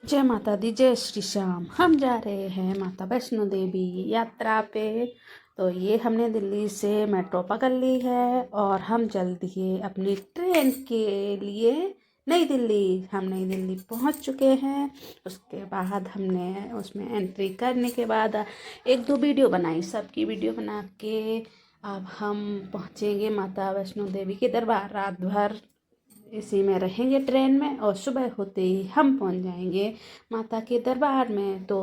जय माता दी, जय श्री श्याम। हम जा रहे हैं माता वैष्णो देवी यात्रा पे। तो ये हमने दिल्ली से मेट्रो पकड़ ली है और हम चल दिए अपनी ट्रेन के लिए नई दिल्ली। हम नई दिल्ली पहुंच चुके हैं। उसके बाद हमने उसमें एंट्री करने के बाद एक दो वीडियो बनाई, सबकी वीडियो बना के अब हम पहुंचेंगे माता वैष्णो देवी के दरबार। रात भर इसी में रहेंगे ट्रेन में और सुबह होते ही हम पहुंच जाएंगे माता के दरबार में। तो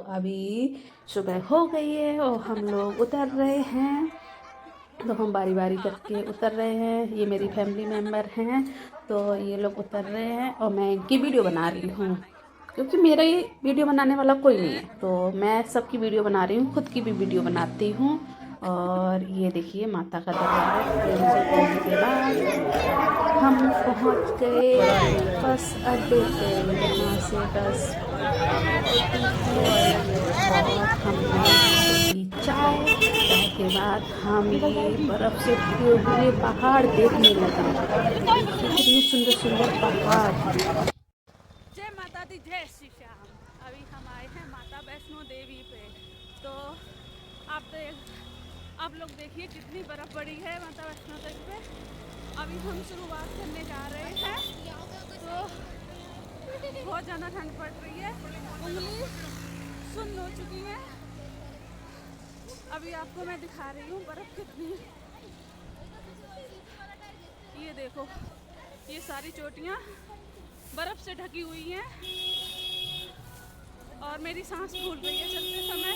अभी सुबह हो गई है और हम लोग उतर रहे हैं। तो हम बारी बारी करके उतर रहे हैं। ये मेरी फैमिली मेम्बर हैं, तो ये लोग उतर रहे हैं और मैं इनकी वीडियो बना रही हूँ क्योंकि मेरा ये वीडियो बनाने वाला कोई नहीं है। तो मैं सबकी वीडियो बना रही हूँ, खुद की भी वीडियो बनाती हूँ। और ये देखिए माता का दरबार ट्रेन से उतरने के बाद हम पहुँच गए बस अड्डे पे। यहाँ से बस और हमने चाय के बाद हम ये बर्फ़ से ढके हुए पहाड़ देखने लगे। कितने सुंदर सुंदर पहाड़। जय माता दी, जय श्री श्याम। अभी हम आए हैं माता वैष्णो देवी पे। तो आप लोग देखिए कितनी बर्फ़ पड़ी है माता वैष्णो देवी पे। अभी हम शुरुआत करने जा रहे हैं, तो बहुत ज़्यादा ठंड पड़ रही है, उंगली सुन्न हो चुकी है। अभी आपको मैं दिखा रही हूँ बर्फ़ कितनी। ये देखो, ये सारी चोटियाँ बर्फ़ से ढकी हुई हैं और मेरी सांस फूल रही है चलते समय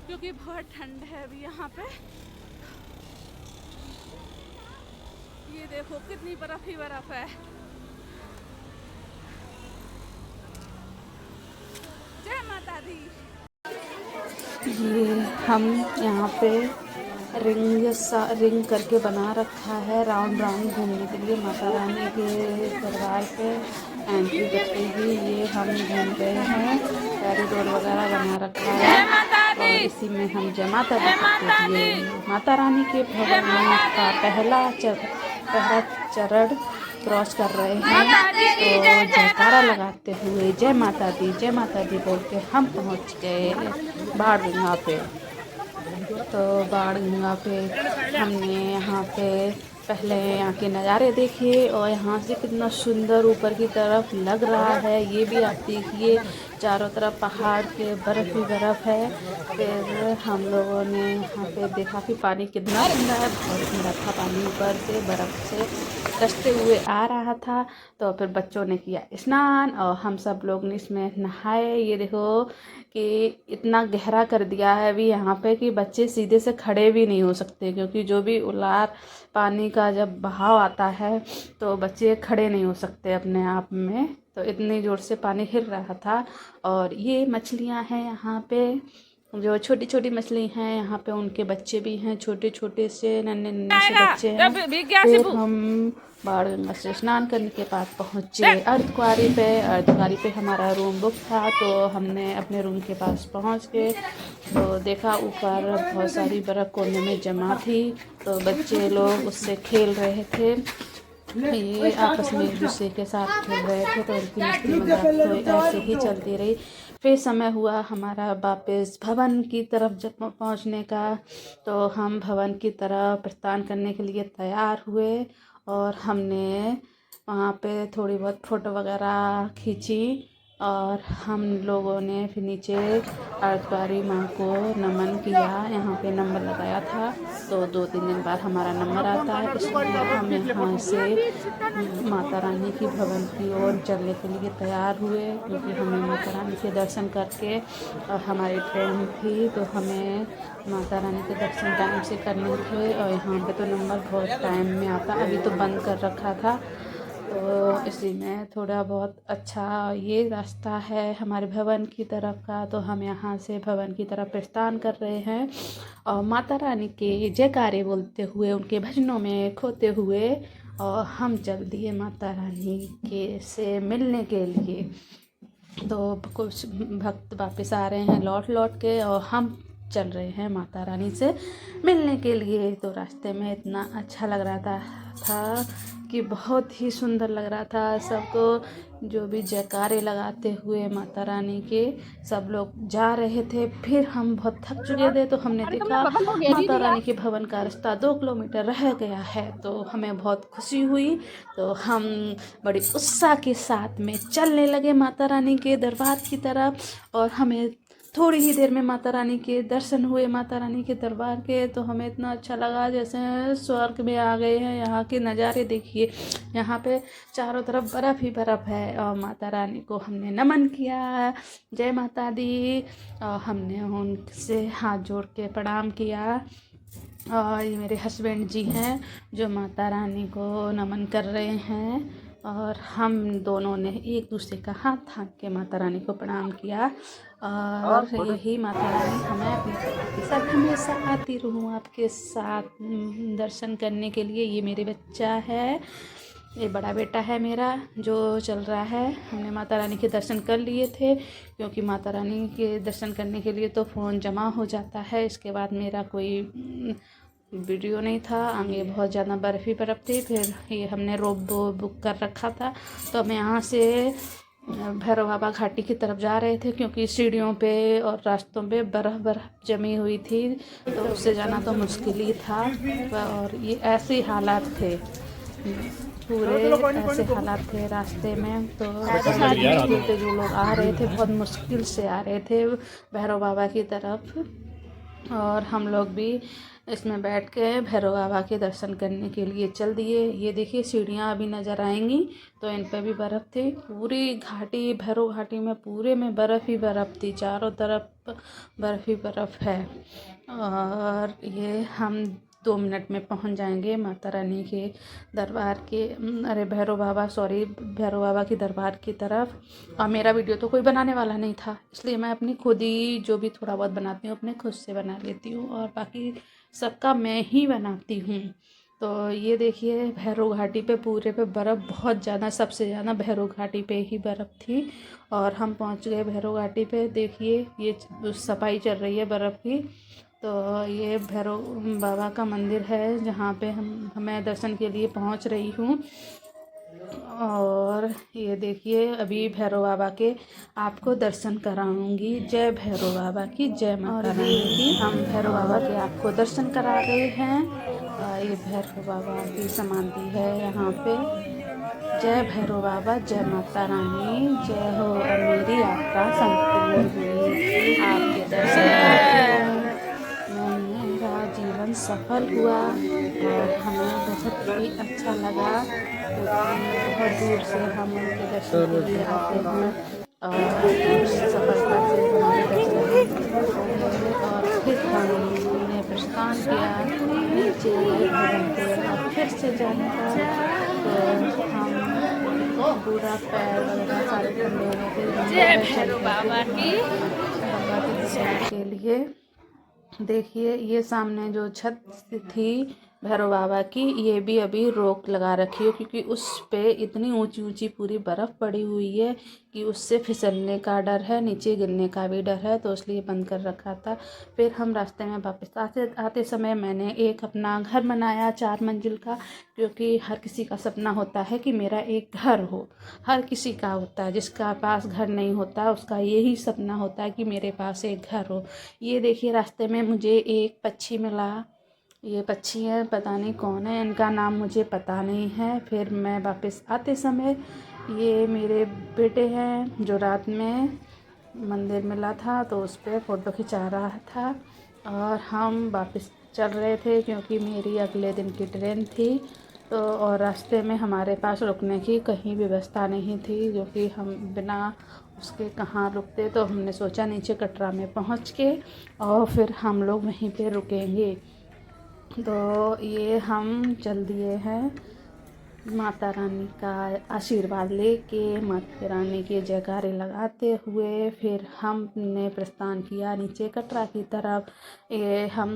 क्योंकि बहुत ठंड है अभी यहाँ पे। ये देखो कितनी बर्फ़ ही बर्फ़ है। जय माता दी। ये हम यहाँ पे रिंग करके बना रखा है राउंड राउंड घूमने के लिए। माता रानी के दरबार पे एंट्री करते ही ये हम घूम गए हैं। कॉरिडोर वगैरह बना रखा है और इसी में हम जय माता दी करते हुए माता रानी के भवन का पहला चरण क्रॉस कर रहे हैं। तो जयकारा लगाते हुए जय माता दी बोल के हम पहुंच गए बाण गंगा पे। तो बाण गंगा पे हमने यहाँ पे पहले यहाँ के नज़ारे देखे और यहाँ से कितना सुंदर ऊपर की तरफ लग रहा है। ये भी आप देखिए, चारों तरफ पहाड़ के बर्फ़ ही बर्फ़ है। फिर हम लोगों ने यहाँ पे देखा कि पानी कितना ठंडा है। बहुत ठंडा था पानी, ऊपर से बर्फ़ से कचते हुए आ रहा था। तो फिर बच्चों ने किया स्नान और हम सब लोग ने इसमें नहाए। ये देखो कि इतना गहरा कर दिया है अभी यहाँ पे कि बच्चे सीधे से खड़े भी नहीं हो सकते, क्योंकि जो भी उलार पानी का जब बहाव आता है तो बच्चे खड़े नहीं हो सकते अपने आप में। तो इतनी ज़ोर से पानी हिल रहा था। और ये मछलियाँ हैं यहाँ पे, जो छोटी छोटी मछली हैं यहाँ पे, उनके बच्चे भी हैं, छोटे छोटे से नन्हे नन्हे से बच्चे हैं। फिर हम बाण गंगा से स्नान करने के बाद पहुँचे अर्धकुंवारी पे। अर्धकुंवारी पे हमारा रूम बुक था, तो हमने अपने रूम के पास पहुँच के तो देखा ऊपर बहुत सारी बर्फ़ कोने में जमा थी। तो बच्चे लोग उससे खेल रहे थे। ये आपस में एक दूसरे के साथ खेल रहे थे, तो उनकी मस्ती मजाक तो ऐसे ही चलती रही। फिर समय हुआ हमारा वापस भवन की तरफ जब पहुंचने का, तो हम भवन की तरफ प्रस्थान करने के लिए तैयार हुए और हमने वहाँ पे थोड़ी बहुत फ़ोटो वगैरह खींची। और हम लोगों ने फिर नीचे अर्धकुंवारी माँ को नमन किया। यहाँ पे नंबर लगाया था, तो 2-3 दिन बाद हमारा नंबर आता है, इसलिए हम यहाँ से माता रानी की भवन की ओर चलने के लिए तैयार हुए, क्योंकि हमें माता रानी के दर्शन करके और हमारी ट्रेन थी, तो हमें माता रानी के दर्शन टाइम से करने थे। और यहाँ पे तो नंबर बहुत टाइम में आता, अभी तो बंद कर रखा था। तो इसी में थोड़ा बहुत अच्छा ये रास्ता है हमारे भवन की तरफ का। तो हम यहाँ से भवन की तरफ प्रस्थान कर रहे हैं और माता रानी के जयकारे बोलते हुए, उनके भजनों में खोते हुए, और हम चल दिए माता रानी के से मिलने के लिए। तो कुछ भक्त वापस आ रहे हैं लौट लौट के, और हम चल रहे हैं माता रानी से मिलने के लिए। तो रास्ते में इतना अच्छा लग रहा था कि बहुत ही सुंदर लग रहा था। सबको जो भी जयकारे लगाते हुए माता रानी के सब लोग जा रहे थे। फिर हम बहुत थक चुके थे तो हमने देखा माता रानी के भवन का रास्ता 2 किलोमीटर रह गया है। तो हमें बहुत खुशी हुई, तो हम बड़ी उत्साह के साथ में चलने लगे माता रानी के दरबार की तरफ। और हमें थोड़ी ही देर में माता रानी के दर्शन हुए, माता रानी के दरबार के। तो हमें इतना अच्छा लगा जैसे स्वर्ग में आ गए हैं। यहाँ के नज़ारे देखिए, यहाँ पे चारों तरफ बर्फ़ ही बर्फ़ है। और माता रानी को हमने नमन किया, जय माता दी। और हमने उनसे हाथ जोड़ के प्रणाम किया। और ये मेरे हस्बैंड जी हैं जो माता रानी को नमन कर रहे हैं। और हम दोनों ने एक दूसरे का हाथ थाम के माता रानी को प्रणाम किया। और यही माता रानी हमें अपने के साथ हमेशा आती रहूँ आपके साथ दर्शन करने के लिए। ये मेरे बच्चा है, ये बड़ा बेटा है मेरा जो चल रहा है। हमने माता रानी के दर्शन कर लिए थे, क्योंकि माता रानी के दर्शन करने के लिए तो फ़ोन जमा हो जाता है। इसके बाद मेरा कोई वीडियो नहीं था, आगे बहुत ज़्यादा बर्फ़ ही बर्फ़ थी। फिर ये हमने रोबो बुक कर रखा था। तो हम यहाँ से भैरव बाबा घाटी की तरफ जा रहे थे, क्योंकि सीढ़ियों पे और रास्तों पे बर्फ़ जमी हुई थी, तो उससे जाना तो मुश्किल ही था। और ये ऐसे हालात थे, पूरे ऐसे हालात थे रास्ते में। तो मुश्किल से जो लोग आ रहे थे बहुत मुश्किल से आ रहे थे भैरव बाबा की तरफ। और हम लोग भी इसमें बैठ के भैरव बाबा के दर्शन करने के लिए चल दिए। ये देखिए सीढ़ियाँ अभी नज़र आएंगी, तो इन पे भी बर्फ़ थी। पूरी घाटी, भैरव घाटी में पूरे में बर्फ़ ही बर्फ़ थी, चारों तरफ बर्फ़ ही बर्फ़ है। और ये हम 2 मिनट में पहुंच जाएंगे माता रानी के दरबार के, अरे भैरव बाबा के दरबार की तरफ। और मेरा वीडियो तो कोई बनाने वाला नहीं था, इसलिए मैं अपनी खुद ही जो भी थोड़ा बहुत बनाती हूँ अपने खुद से बना लेती हूँ, और बाकी सबका मैं ही बनाती हूँ। तो ये देखिए भैरव घाटी पे पूरे पे बर्फ़ बहुत ज़्यादा, सबसे ज़्यादा भैरव घाटी पे ही बर्फ़ थी। और हम पहुँच गए भैरव घाटी पे। देखिए ये सफाई चल रही है बर्फ़ की। तो ये भैरव बाबा का मंदिर है जहाँ पे मैं दर्शन के लिए पहुँच रही हूँ। और ये देखिए अभी भैरव बाबा के आपको दर्शन कराऊंगी। जय भैरव बाबा की, जय माता रानी की। हम भैरव बाबा के आपको दर्शन करा रहे हैं। ये भैरव बाबा की समाधि है यहाँ पे। जय भैरव बाबा, जय माता रानी, जय हो। अब मेरी यात्रा संपूर्ण हुई आपके दर्शन, मेरा जीवन सफल हुआ। और हमें बहुत ही अच्छा लगा, क्योंकि बहुत दूर से हम उनके दर्शन के लिए आते हैं। और सफलता से हमारे दर्शन हुए। और फिर हमने प्रस्थान किया नीचे भवन के, और फिर से जाने का। तो हम पूरा पैर वगैरह सारे ठंडे हो गए थे। जय भैरव बाबा की, बाबा के दर्शन के लिए। देखिए ये सामने जो छत थी भैरव बाबा की, ये भी अभी रोक लगा रखी है, क्योंकि उस पे इतनी ऊंची ऊंची पूरी बर्फ़ पड़ी हुई है कि उससे फिसलने का डर है, नीचे गिरने का भी डर है, तो इसलिए बंद कर रखा था। फिर हम रास्ते में वापस आते समय मैंने एक अपना घर बनाया 4 मंजिल का, क्योंकि हर किसी का सपना होता है कि मेरा एक घर हो। हर किसी का होता है, जिसका पास घर नहीं होता उसका यही सपना होता है कि मेरे पास एक घर हो। ये देखिए रास्ते में मुझे एक पक्षी मिला। ये पक्षी है, पता नहीं कौन है, इनका नाम मुझे पता नहीं है। फिर मैं वापस आते समय, ये मेरे बेटे हैं जो रात में मंदिर मिला था तो उस पर फ़ोटो खिंचा रहा था। और हम वापस चल रहे थे, क्योंकि मेरी अगले दिन की ट्रेन थी। तो और रास्ते में हमारे पास रुकने की कहीं व्यवस्था नहीं थी, जो कि हम बिना उसके कहाँ रुकते। तो हमने सोचा नीचे कटरा में पहुँच के और फिर हम लोग वहीं पे रुकेंगे। तो ये हम चल दिए हैं माता रानी का आशीर्वाद लेके, माता रानी के जयकारे लगाते हुए। फिर हमने प्रस्थान किया नीचे कटरा की तरफ। ये हम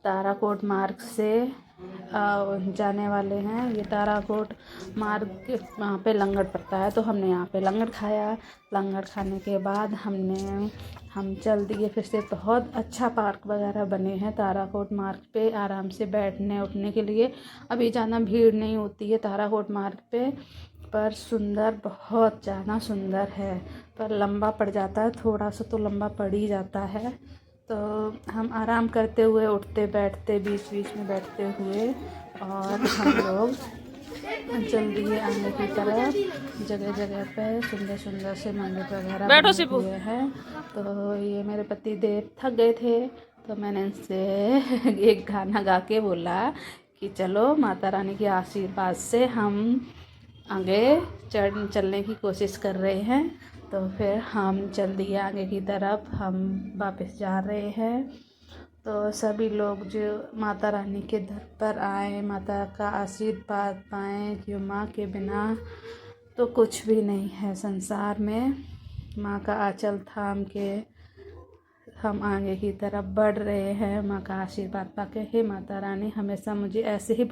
ताराकोट मार्ग से जाने वाले हैं। ये ताराकोट मार्ग के वहाँ पे लंगर पड़ता है, तो हमने यहाँ पे लंगर खाया। लंगर खाने के बाद हम चल दिए फिर से। बहुत अच्छा पार्क वगैरह बने हैं ताराकोट मार्ग पे, आराम से बैठने उठने के लिए। अभी ज़्यादा भीड़ नहीं होती है ताराकोट मार्ग पे, पर सुंदर, बहुत ज़्यादा सुंदर है। पर लंबा पड़ जाता है, थोड़ा सा तो लंबा पड़ ही जाता है। तो हम आराम करते हुए उठते बैठते बीच बीच में बैठते हुए, और हम लोग चल दिए आगे की तरफ। जगह जगह पे सुंदर सुंदर से मंदिर वगैरह बने हुए हैं। तो ये मेरे पति देव थक गए थे, तो मैंने इनसे एक गाना गा के बोला कि चलो माता रानी के आशीर्वाद से हम आगे चलने की कोशिश कर रहे हैं। तो फिर हम चल दिए आगे की तरफ, हम वापस जा रहे हैं। तो सभी लोग जो माता रानी के दर पर आए, माता का आशीर्वाद पाएँ, कि माँ के बिना तो कुछ भी नहीं है संसार में। माँ का आंचल थाम के हम आगे की तरफ बढ़ रहे हैं, माँ का आशीर्वाद पाके। हे माता रानी, हमेशा मुझे ऐसे ही